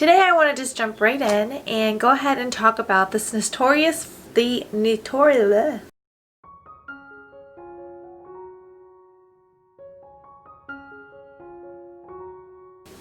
Today I want to just jump right in and go ahead and talk about this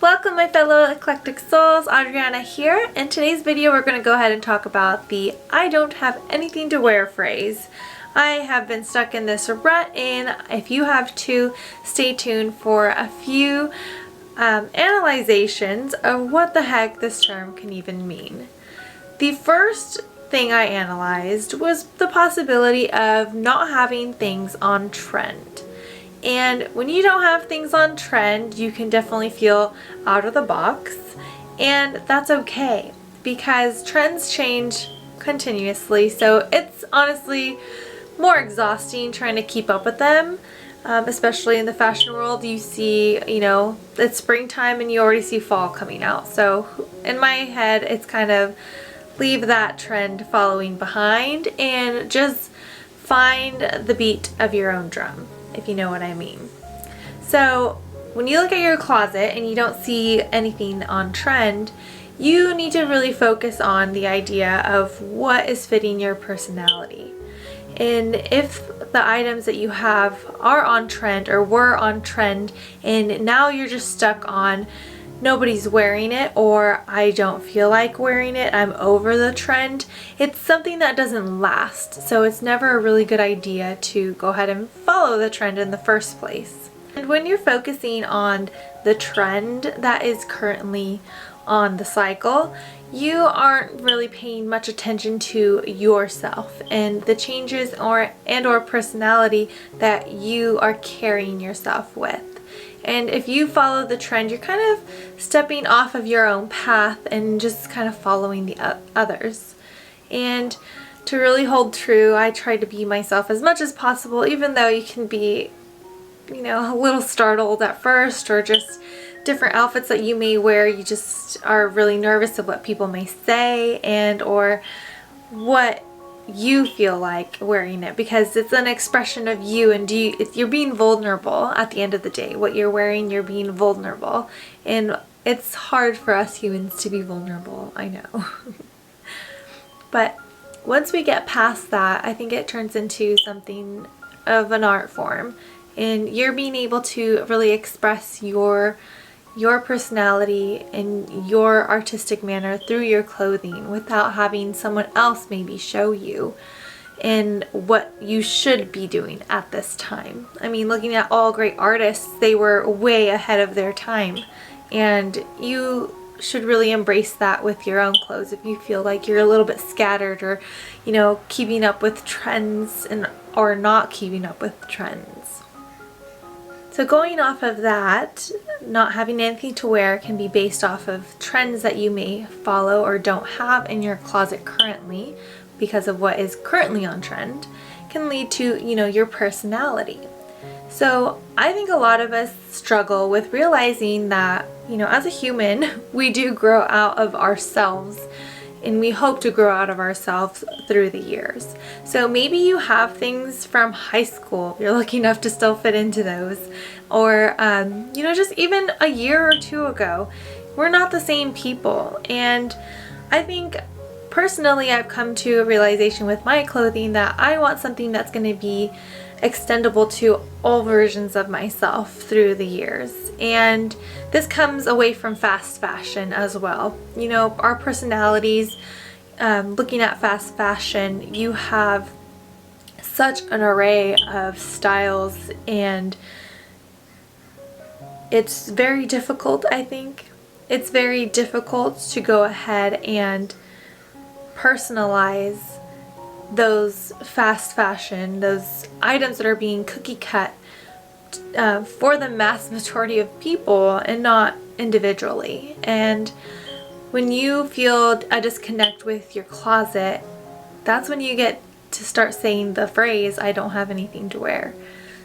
Welcome my fellow eclectic souls, Adrianna here. In today's video we're going to go ahead and talk about the "I don't have anything to wear" phrase. I have been stuck in this rut, and if you have too, stay tuned for a few analyzations of what the heck this term can even mean. The first thing I analyzed was the possibility of not having things on trend. And when you don't have things on trend, you can definitely feel out of the box, and that's okay because trends change continuously, so it's honestly more exhausting trying to keep up with them. Especially in the fashion world, you see, it's springtime and you already see fall coming out. So in my head, it's kind of leave that trend following behind and just find the beat of your own drum, if you know what I mean. So when you look at your closet and you don't see anything on trend, you need to really focus on the idea of what is fitting your personality. And if the items that you have are on trend or were on trend and now you're just stuck on nobody's wearing it, or I don't feel like wearing it, I'm over the trend, it's something that doesn't last. So it's never a really good idea to go ahead and follow the trend in the first place. And when you're focusing on the trend that is currently on the cycle, you aren't really paying much attention to yourself and the changes or personality that you are carrying yourself with. And if you follow the trend, you're kind of stepping off of your own path and just kind of following the others. And to really hold true, I try to be myself as much as possible, even though you can be, a little startled at first, or just different outfits that you may wear, you just are really nervous of what people may say and or what you feel like wearing it, because it's an expression of you, and you're being vulnerable at the end of the day. What you're wearing, you're being vulnerable, and it's hard for us humans to be vulnerable, I know. But once we get past that, I think it turns into something of an art form, and you're being able to really express your personality and your artistic manner through your clothing without having someone else maybe show you and what you should be doing at this time. I mean, looking at all great artists, they were way ahead of their time, and you should really embrace that with your own clothes if you feel like you're a little bit scattered, or keeping up with trends or not keeping up with trends. So going off of that, not having anything to wear can be based off of trends that you may follow or don't have in your closet currently because of what is currently on trend, can lead to, your personality. So I think a lot of us struggle with realizing that, as a human, we do grow out of ourselves, and we hope to grow out of ourselves through the years. So maybe you have things from high school, you're lucky enough to still fit into those, or just even a year or two ago. We're not the same people, and I think personally I've come to a realization with my clothing that I want something that's going to be extendable to all versions of myself through the years. And this comes away from fast fashion as well. Our personalities, looking at fast fashion, you have such an array of styles, and it's very difficult, I think. It's very difficult to go ahead and personalize those fast fashion, those items that are being cookie cut for the mass majority of people and not individually. And when you feel a disconnect with your closet, that's when you get to start saying the phrase, "I don't have anything to wear."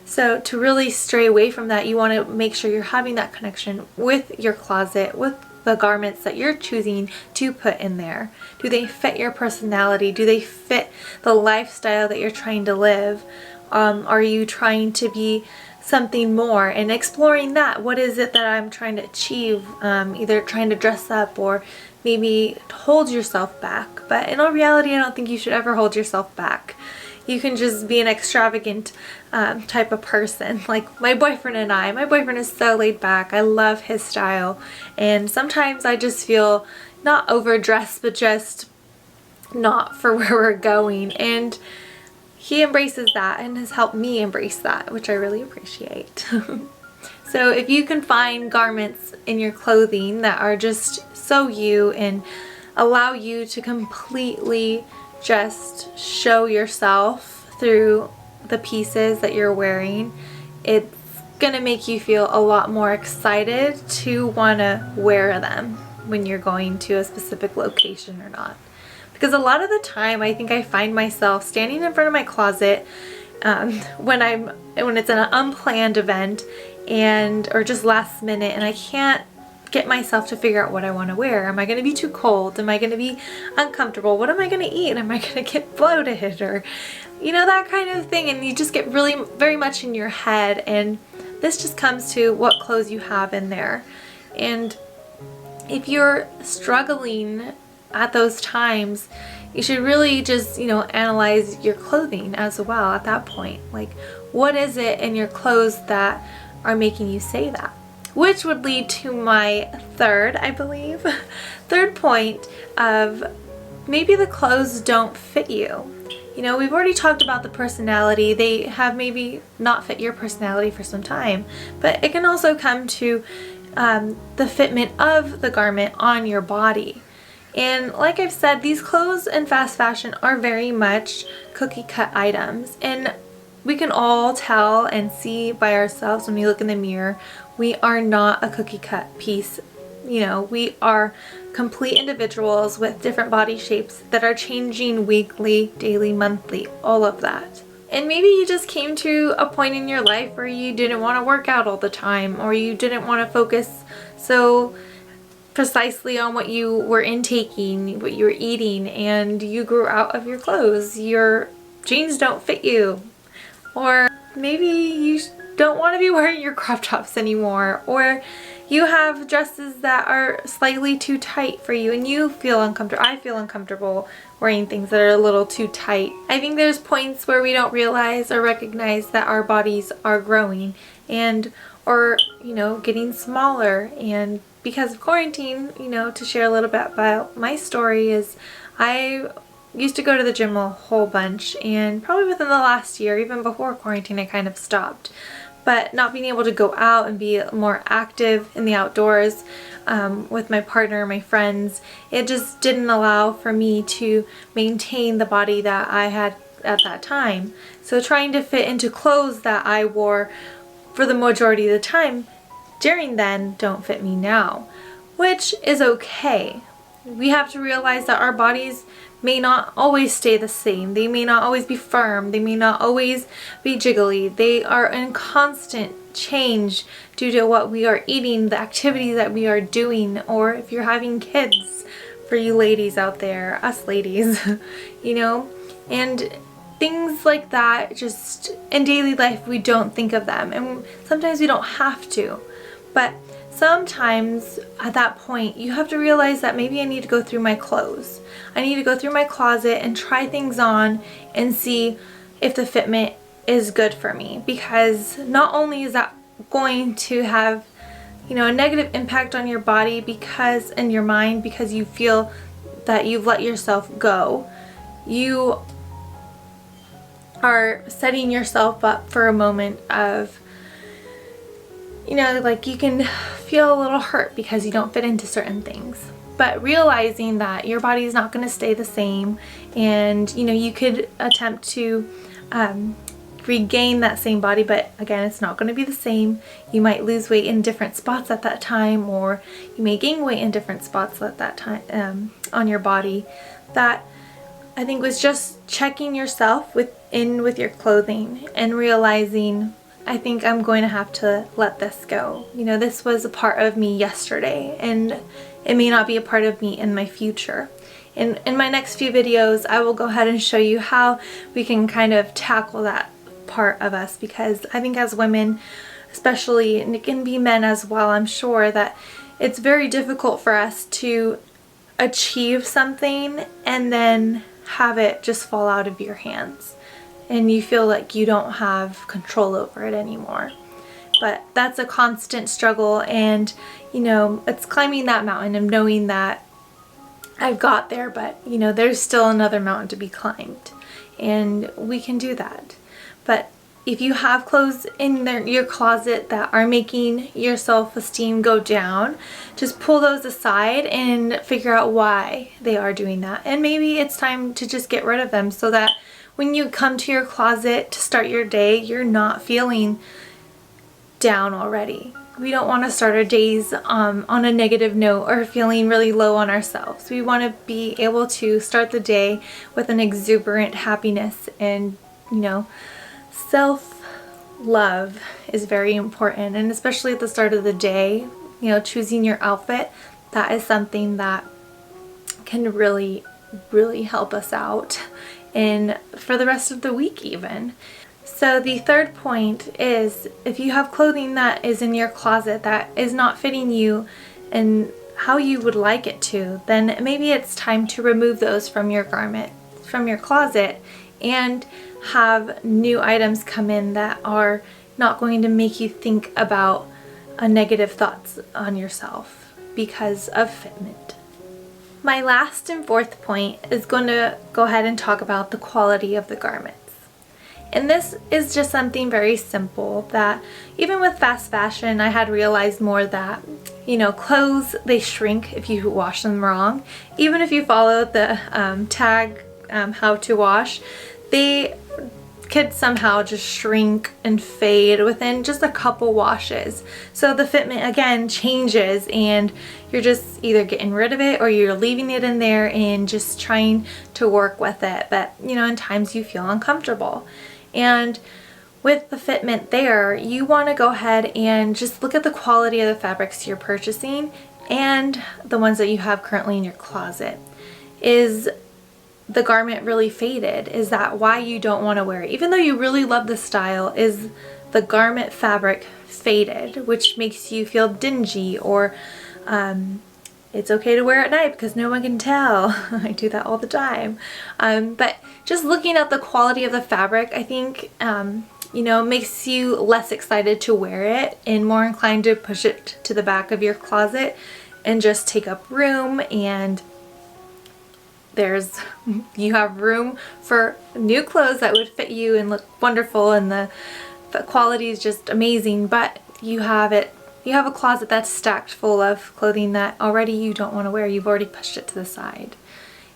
So to really stray away from that, you want to make sure you're having that connection with your closet, with the garments that you're choosing to put in there. Do they fit your personality? Do they fit the lifestyle that you're trying to live? Are you trying to be something more and exploring that. What is it that I'm trying to achieve? Either trying to dress up or maybe hold yourself back. But in all reality, I don't think you should ever hold yourself back. You can just be an extravagant type of person. Like my boyfriend and I. My boyfriend is so laid back. I love his style. And sometimes I just feel not overdressed, but just not for where we're going. And he embraces that and has helped me embrace that, which I really appreciate. So if you can find garments in your clothing that are just so you and allow you to completely just show yourself through the pieces that you're wearing, it's gonna make you feel a lot more excited to want to wear them when you're going to a specific location or not. Because a lot of the time I think I find myself standing in front of my closet when it's an unplanned event or just last minute, and I can't get myself to figure out what I want to wear. Am I going to be too cold? Am I going to be uncomfortable? What am I going to eat? Am I going to get bloated? Or, you know, that kind of thing. And you just get really very much in your head, and this just comes to what clothes you have in there. And if you're struggling at those times, you should really just, you know, analyze your clothing as well at that point. Like, what is it in your clothes that are making you say that? Which would lead to my third, I believe, third point of maybe the clothes don't fit you. You know, we've already talked about the personality. They have maybe not fit your personality for some time, but it can also come to the fitment of the garment on your body. And like I've said, these clothes in fast fashion are very much cookie cut items, and we can all tell and see by ourselves when we look in the mirror, we are not a cookie cut piece. You know, we are complete individuals with different body shapes that are changing weekly, daily, monthly, all of that. And maybe you just came to a point in your life where you didn't want to work out all the time, or you didn't want to focus so precisely on what you were intaking, what you were eating, and you grew out of your clothes. Your jeans don't fit you. Or maybe you don't want to be wearing your crop tops anymore, or you have dresses that are slightly too tight for you and you feel uncomfortable. I feel uncomfortable wearing things that are a little too tight. I think there's points where we don't realize or recognize that our bodies are growing or you know, getting smaller. And because of quarantine, you know, to share a little bit about my story, is I used to go to the gym a whole bunch, and probably within the last year, even before quarantine, I kind of stopped. But not being able to go out and be more active in the outdoors with my partner, my friends, it just didn't allow for me to maintain the body that I had at that time. So trying to fit into clothes that I wore for the majority of the time during then don't fit me now, which is okay. We have to realize that our bodies may not always stay the same. They may not always be firm. They may not always be jiggly. They are in constant change due to what we are eating, the activities that we are doing, or if you're having kids, for you ladies out there, us ladies, you know, and things like that. Just in daily life, we don't think of them, and sometimes we don't have to, but sometimes at that point you have to realize that maybe I need to go through my clothes. I need to go through my closet and try things on and see if the fitment is good for me, because not only is that going to have, you know, a negative impact on your body because and your mind, because you feel that you've let yourself go, you are setting yourself up for a moment of, you know, like you can feel a little hurt because you don't fit into certain things. But realizing that your body is not going to stay the same, and you know, you could attempt to regain that same body, but again, it's not going to be the same. You might lose weight in different spots at that time, or you may gain weight in different spots at that time on your body. That I think was just checking yourself with your clothing and realizing, I think I'm going to have to let this go. You know, this was a part of me yesterday, and it may not be a part of me in my future. In my next few videos, I will go ahead and show you how we can kind of tackle that part of us, because I think as women especially, and it can be men as well, I'm sure, that it's very difficult for us to achieve something and then have it just fall out of your hands and you feel like you don't have control over it anymore. But that's a constant struggle, and you know, it's climbing that mountain of knowing that I've got there, but you know, there's still another mountain to be climbed, and we can do that. But if you have clothes in your closet that are making your self-esteem go down, just pull those aside and figure out why they are doing that. And maybe it's time to just get rid of them so that when you come to your closet to start your day, you're not feeling down already. We don't want to start our days on a negative note or feeling really low on ourselves. We want to be able to start the day with an exuberant happiness, and you know, self-love is very important, and especially at the start of the day, you know, choosing your outfit, that is something that can really help us out and for the rest of the week even. So the third point is, if you have clothing that is in your closet that is not fitting you and how you would like it to, then maybe it's time to remove those from your closet and have new items come in that are not going to make you think about negative thoughts on yourself because of fitment. My last and fourth point is going to go ahead and talk about the quality of the garments. And this is just something very simple that even with fast fashion, I had realized more that, you know, clothes, they shrink if you wash them wrong. Even if you follow the tag how to wash, they could somehow just shrink and fade within just a couple washes. So the fitment again changes, and you're just either getting rid of it or you're leaving it in there and just trying to work with it. But you know, in times you feel uncomfortable. And with the fitment there, you want to go ahead and just look at the quality of the fabrics you're purchasing and the ones that you have currently in your closet. Is the garment really faded? Is that why you don't want to wear it? Even though you really love the style, is the garment fabric faded, which makes you feel dingy, or it's okay to wear at night because no one can tell. I do that all the time. But just looking at the quality of the fabric, I think, you know, makes you less excited to wear it and more inclined to push it to the back of your closet and just take up room, and you have room for new clothes that would fit you and look wonderful, and the quality is just amazing, but you have a closet that's stacked full of clothing that already you don't want to wear. You've already pushed it to the side.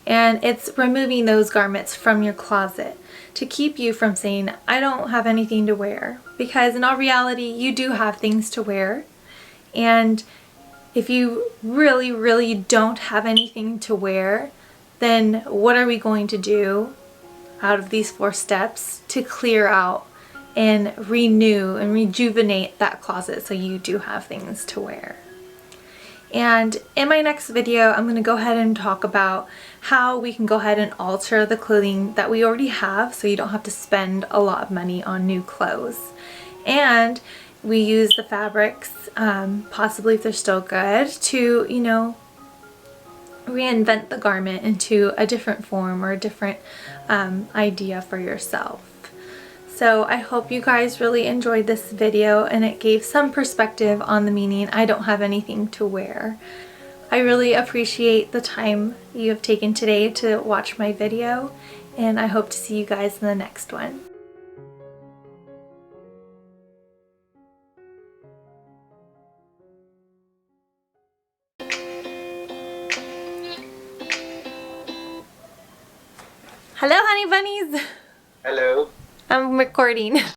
And it's removing those garments from your closet to keep you from saying, I don't have anything to wear. Because in all reality, you do have things to wear. And if you really don't have anything to wear, then what are we going to do out of these 4 steps to clear out and renew and rejuvenate that closet so you do have things to wear? And in my next video, I'm going to go ahead and talk about how we can go ahead and alter the clothing that we already have so you don't have to spend a lot of money on new clothes. And we use the fabrics, possibly if they're still good, to, you know, reinvent the garment into a different form or a different idea for yourself. So I hope you guys really enjoyed this video and it gave some perspective on the meaning, I don't have anything to wear. I really appreciate the time you have taken today to watch my video, and I hope to see you guys in the next one. Hello, honey bunnies. Hello. I'm recording.